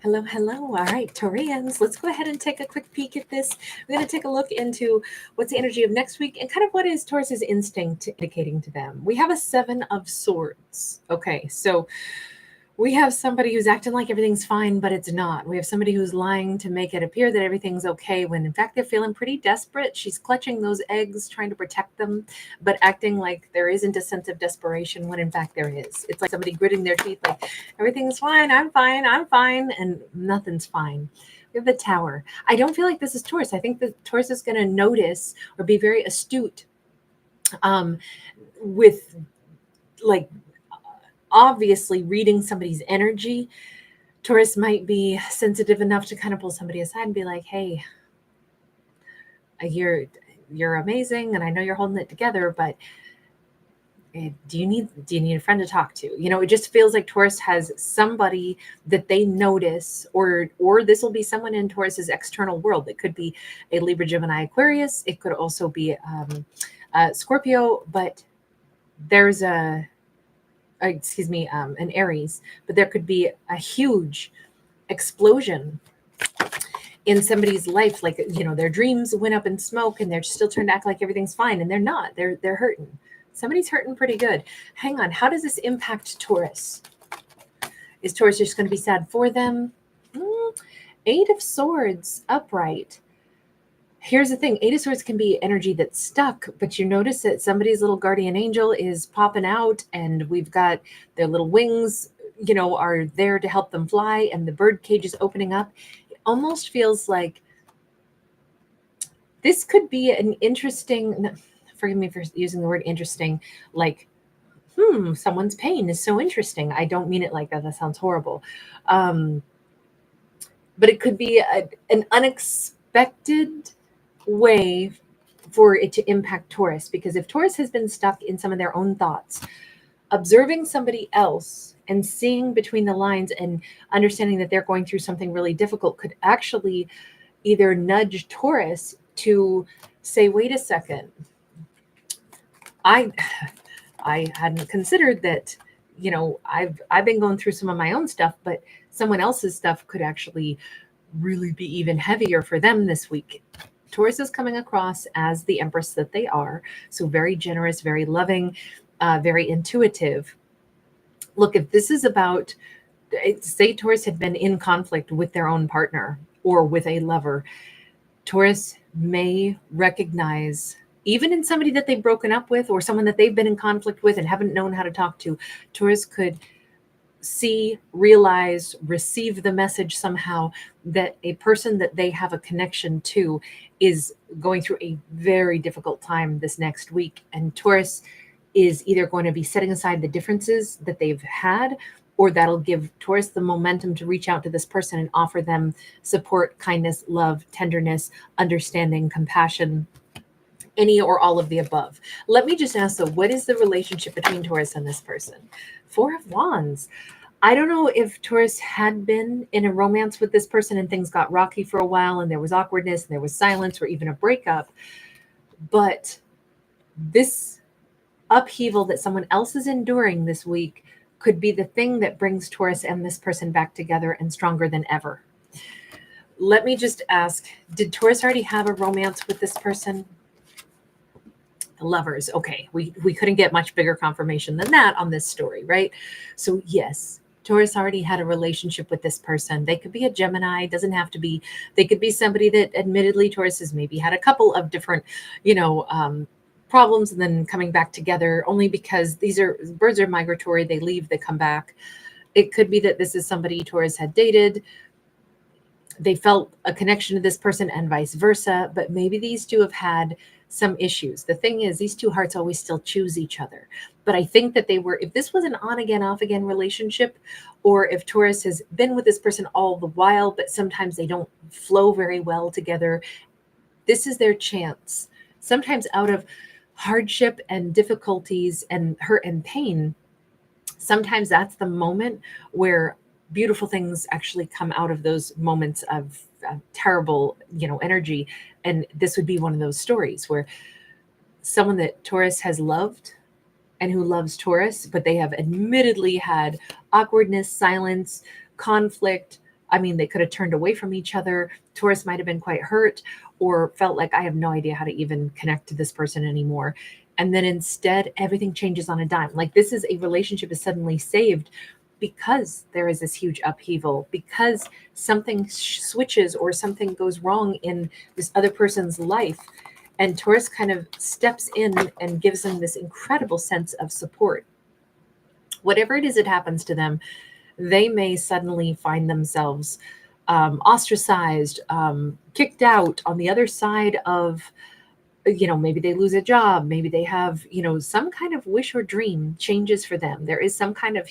Hello, hello. All right, Taurians, let's go ahead and take a quick peek at this. We're going to take a look into what's the energy of next week and kind of what is Taurus's instinct indicating to them. We have a Seven of Swords. Okay, so we have somebody who's acting like everything's fine, but it's not. We have somebody who's lying to make it appear that everything's okay when in fact they're feeling pretty desperate. She's clutching those eggs, trying to protect them, but acting like there isn't a sense of desperation when in fact there is. It's like somebody gritting their teeth, like everything's fine, I'm fine, and nothing's fine. We have the Tower. I don't feel like this is Taurus. I think that Taurus is going to notice or be very astute with like obviously reading somebody's energy. Taurus might be sensitive enough to kind of pull somebody aside and be like, "Hey, you're you're amazing, and I know you're holding it together, but do you need a friend to talk to?" It just feels like Taurus has somebody that they notice, or this will be someone in Taurus's external world. It could be a Libra, Gemini, Aquarius. It could also be Scorpio, but there's an Aries, but there could be a huge explosion in somebody's life, like their dreams went up in smoke and they're still trying to act like everything's fine, and they're not. They're hurting. Somebody's hurting pretty good. Hang on, how does this impact Taurus? Is Taurus just going to be sad for them? Eight of Swords upright. Here's the thing, Eight of Swords can be energy that's stuck, but you notice that somebody's little guardian angel is popping out, and we've got their little wings, are there to help them fly, and the bird cage is opening up. It almost feels like this could be an interesting, forgive me for using the word interesting, like, someone's pain is so interesting. I don't mean it like that. That sounds horrible. But it could be an unexpected way for it to impact Taurus, because if Taurus has been stuck in some of their own thoughts, observing somebody else and seeing between the lines and understanding that they're going through something really difficult could actually either nudge Taurus to say, wait a second, I hadn't considered that, I've been going through some of my own stuff, but someone else's stuff could actually really be even heavier for them this week. Taurus is coming across as the Empress that they are. So very generous, very loving, very intuitive. Look, if this is about, say Taurus had been in conflict with their own partner or with a lover, Taurus may recognize, even in somebody that they've broken up with or someone that they've been in conflict with and haven't known how to talk to, Taurus could see, realize, receive the message somehow that a person that they have a connection to is going through a very difficult time this next week. And Taurus is either going to be setting aside the differences that they've had, or that'll give Taurus the momentum to reach out to this person and offer them support, kindness, love, tenderness, understanding, compassion, any or all of the above. Let me just ask, though, what is the relationship between Taurus and this person? Four of Wands. I don't know if Taurus had been in a romance with this person and things got rocky for a while and there was awkwardness and there was silence or even a breakup, but this upheaval that someone else is enduring this week could be the thing that brings Taurus and this person back together and stronger than ever. Let me just ask, did Taurus already have a romance with this person? The Lovers. Okay, we couldn't get much bigger confirmation than that on this story, right? So yes, Taurus already had a relationship with this person. They could be a Gemini, doesn't have to be. They could be somebody that admittedly Taurus has maybe had a couple of different, problems and then coming back together, only because birds are migratory. They leave, they come back. It could be that this is somebody Taurus had dated. They felt a connection to this person and vice versa, but maybe these two have had some issues. The thing is, these two hearts always still choose each other. But I think that if this was an on again, off again relationship, or if Taurus has been with this person all the while, but sometimes they don't flow very well together, this is their chance. Sometimes out of hardship and difficulties and hurt and pain, sometimes that's the moment where beautiful things actually come out of those moments of terrible, energy. And this would be one of those stories where someone that Taurus has loved and who loves Taurus, but they have admittedly had awkwardness, silence, conflict, I mean, they could have turned away from each other. Taurus might have been quite hurt or felt like, I have no idea how to even connect to this person anymore. And then instead, everything changes on a dime. Like, this is a relationship is suddenly saved because there is this huge upheaval, because something switches or something goes wrong in this other person's life. And Taurus kind of steps in and gives them this incredible sense of support. Whatever it is that happens to them, they may suddenly find themselves ostracized, kicked out on the other side of, maybe they lose a job, maybe they have, some kind of wish or dream changes for them. There is some kind of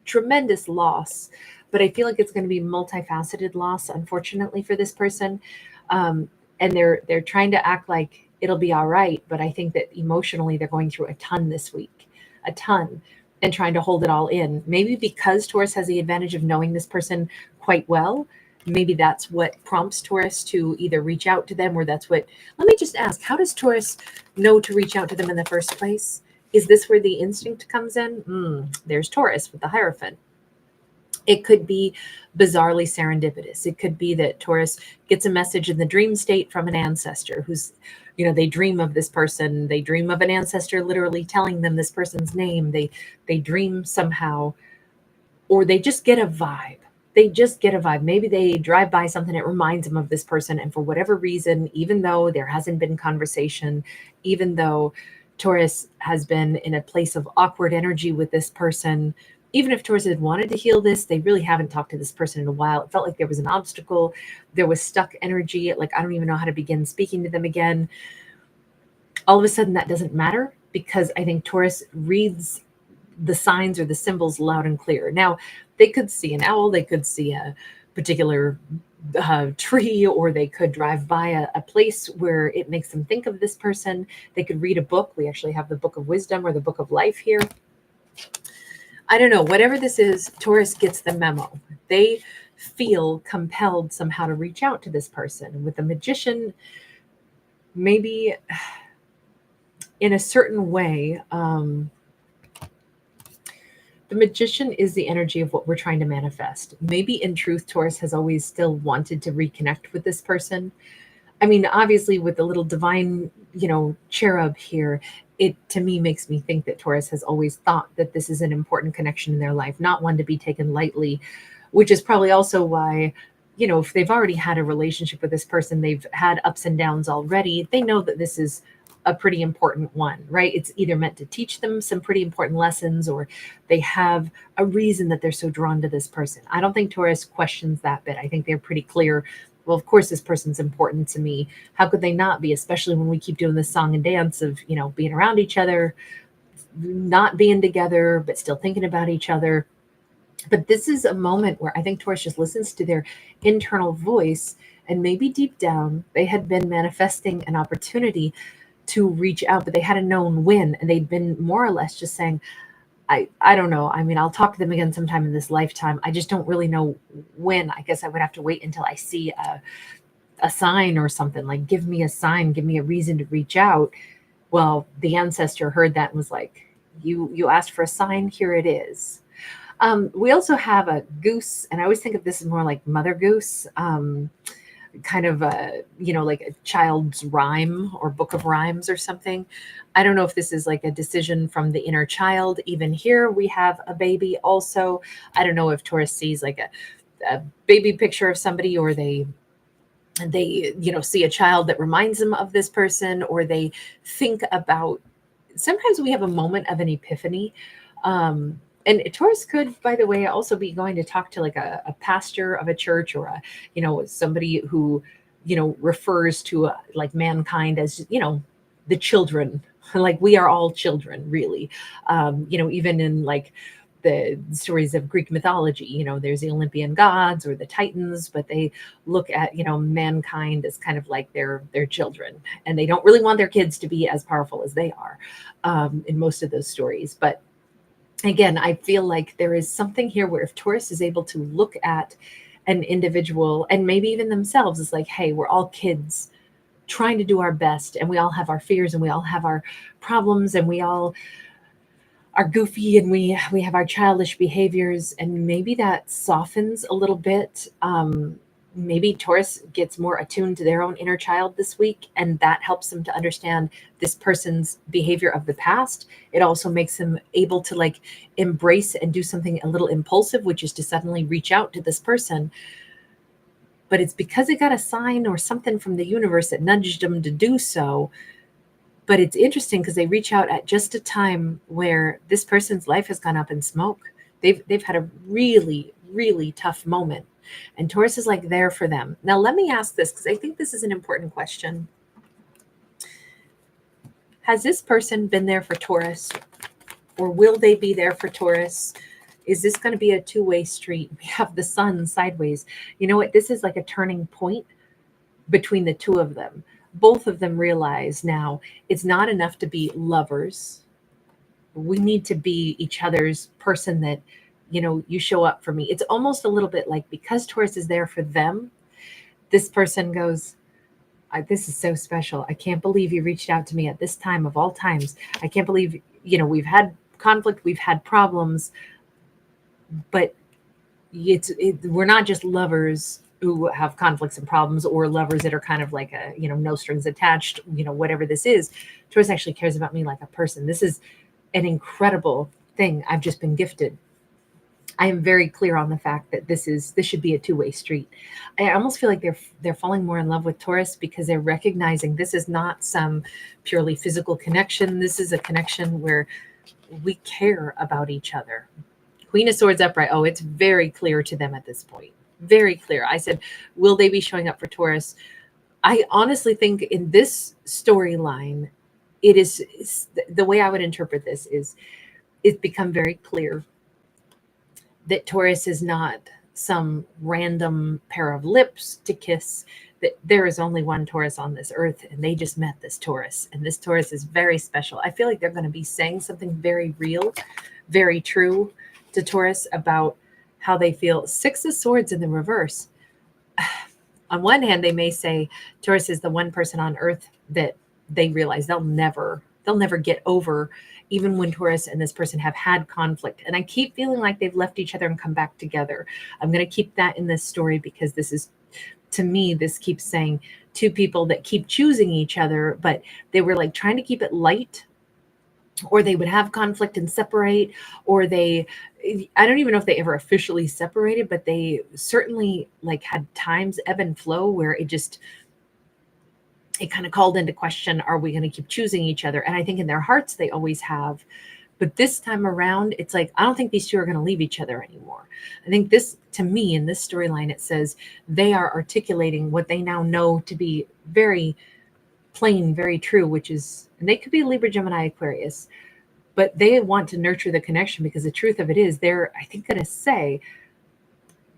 tremendous loss, but I feel like it's going to be multifaceted loss, unfortunately, for this person. And they're trying to act like it'll be all right, but I think that emotionally they're going through a ton this week, a ton, and trying to hold it all in. Maybe because Taurus has the advantage of knowing this person quite well, maybe that's what prompts Taurus to either reach out to them, or that's what, let me just ask, how does Taurus know to reach out to them in the first place? Is this where the instinct comes in? There's Taurus with the Hierophant. It could be bizarrely serendipitous. It could be that Taurus gets a message in the dream state from an ancestor who's, they dream of this person. They dream of an ancestor literally telling them this person's name. They dream somehow, or they just get a vibe. They just get a vibe. Maybe they drive by something that reminds them of this person. And for whatever reason, even though there hasn't been conversation, even though Taurus has been in a place of awkward energy with this person, even if Taurus had wanted to heal this, they really haven't talked to this person in a while. It felt like there was an obstacle. There was stuck energy. Like, I don't even know how to begin speaking to them again. All of a sudden, that doesn't matter, because I think Taurus reads the signs or the symbols loud and clear. Now, they could see an owl. They could see a particular tree, or they could drive by a place where it makes them think of this person. They could read a book. We actually have the Book of Wisdom or the Book of Life here. I don't know, whatever this is, Taurus gets the memo. They feel compelled somehow to reach out to this person. With the Magician, maybe in a certain way, the Magician is the energy of what we're trying to manifest. Maybe in truth, Taurus has always still wanted to reconnect with this person. I mean, obviously with the little divine, cherub here, it to me makes me think that Taurus has always thought that this is an important connection in their life, not one to be taken lightly, which is probably also why, if they've already had a relationship with this person, they've had ups and downs already, they know that this is a pretty important one, right? It's either meant to teach them some pretty important lessons, or they have a reason that they're so drawn to this person. I don't think Taurus questions that bit. I think they're pretty clear. Well, of course, this person's important to me. How could they not be, especially when we keep doing this song and dance of, being around each other, not being together, but still thinking about each other. But this is a moment where I think Taurus just listens to their internal voice, and maybe deep down, they had been manifesting an opportunity to reach out, but they had a known when, and they'd been more or less just saying, I don't know. I mean, I'll talk to them again sometime in this lifetime. I just don't really know when. I guess I would have to wait until I see a sign or something, like, give me a sign, give me a reason to reach out. Well, the ancestor heard that and was like, you asked for a sign, here it is. We also have a goose, and I always think of this as more like Mother Goose, kind of like a child's rhyme or book of rhymes or something. I don't know if this is like a decision from the inner child. Even here we have a baby also. I don't know if Taurus sees like a baby picture of somebody, or they see a child that reminds them of this person, or they think about, sometimes we have a moment of an epiphany. And Taurus could, by the way, also be going to talk to like a pastor of a church, or somebody who, refers to like mankind as, the children, like we are all children, really. Even in like the stories of Greek mythology, there's the Olympian gods or the Titans, but they look at, mankind as kind of like their children, and they don't really want their kids to be as powerful as they are, in most of those stories. But again, I feel like there is something here where if Taurus is able to look at an individual, and maybe even themselves, is like, hey, we're all kids trying to do our best, and we all have our fears, and we all have our problems, and we all are goofy and we have our childish behaviors, and maybe that softens a little bit. Maybe Taurus gets more attuned to their own inner child this week, and that helps them to understand this person's behavior of the past. It also makes them able to like embrace and do something a little impulsive, which is to suddenly reach out to this person. But it's because they got a sign or something from the universe that nudged them to do so. But it's interesting because they reach out at just a time where this person's life has gone up in smoke. They've had a really, really tough moment. And Taurus is like there for them. Now, let me ask this because I think this is an important question. Has this person been there for Taurus, or will they be there for Taurus? Is this going to be a two-way street? We have the sun sideways. You know what? This is like a turning point between the two of them. Both of them realize now it's not enough to be lovers. We need to be each other's person that, you show up for me. It's almost a little bit like, because Taurus is there for them, this person goes, this is so special. I can't believe you reached out to me at this time of all times. I can't believe, we've had conflict, we've had problems, but we're not just lovers who have conflicts and problems, or lovers that are kind of like no strings attached, whatever this is. Taurus actually cares about me like a person. This is an incredible thing I've just been gifted. I am very clear on the fact that this should be a two-way street. I almost feel like they're falling more in love with Taurus because they're recognizing this is not some purely physical connection. This is a connection where we care about each other. Queen of Swords upright. Oh, it's very clear to them at this point. Very clear. I said, will they be showing up for Taurus? I honestly think in this storyline, it's the way I would interpret this is it's become very clear that Taurus is not some random pair of lips to kiss, that there is only one Taurus on this earth, and they just met this Taurus, and this Taurus is very special. I feel like they're going to be saying something very real, very true to Taurus about how they feel. Six of Swords in the reverse. On one hand, they may say Taurus is the one person on earth that they realize they'll never get over, even when Taurus and this person have had conflict. And I keep feeling like they've left each other and come back together. I'm going to keep that in this story because this is, to me, this keeps saying two people that keep choosing each other, but they were like trying to keep it light, or they would have conflict and separate, or I don't even know if they ever officially separated, but they certainly like had times ebb and flow where it kind of called into question, are we going to keep choosing each other? And I think in their hearts, they always have. But this time around, it's like, I don't think these two are going to leave each other anymore. I think this, to me, in this storyline, it says they are articulating what they now know to be very plain, very true, which is, and they could be Libra, Gemini, Aquarius, but they want to nurture the connection because the truth of it is they're, I think, going to say,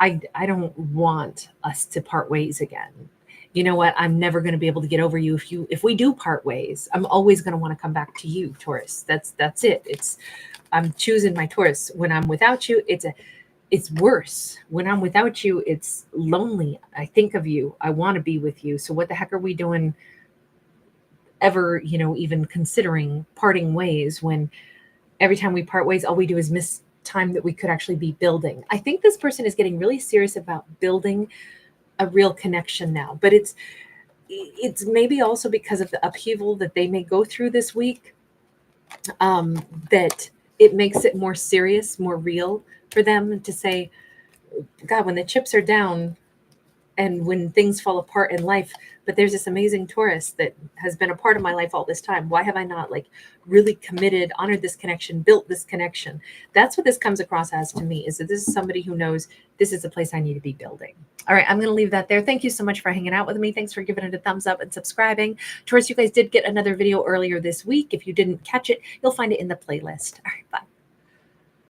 I don't want us to part ways again. You know what? I'm never going to be able to get over you. If we do part ways, I'm always going to want to come back to you, Taurus. That's it. I'm choosing my Taurus. When I'm without you, it's worse. When I'm without you, it's lonely. I think of you. I want to be with you. So what the heck are we doing ever, even considering parting ways, when every time we part ways, all we do is miss time that we could actually be building? I think this person is getting really serious about building a real connection now, but it's maybe also because of the upheaval that they may go through this week, that it makes it more serious, more real for them to say, God, when the chips are down and when things fall apart in life, but there's this amazing Taurus that has been a part of my life all this time. Why have I not really committed, honored this connection, built this connection? That's what this comes across as to me, is that this is somebody who knows this is a place I need to be building. All right, I'm going to leave that there. Thank you so much for hanging out with me. Thanks for giving it a thumbs up and subscribing. Taurus, you guys did get another video earlier this week. If you didn't catch it, you'll find it in the playlist. All right, bye.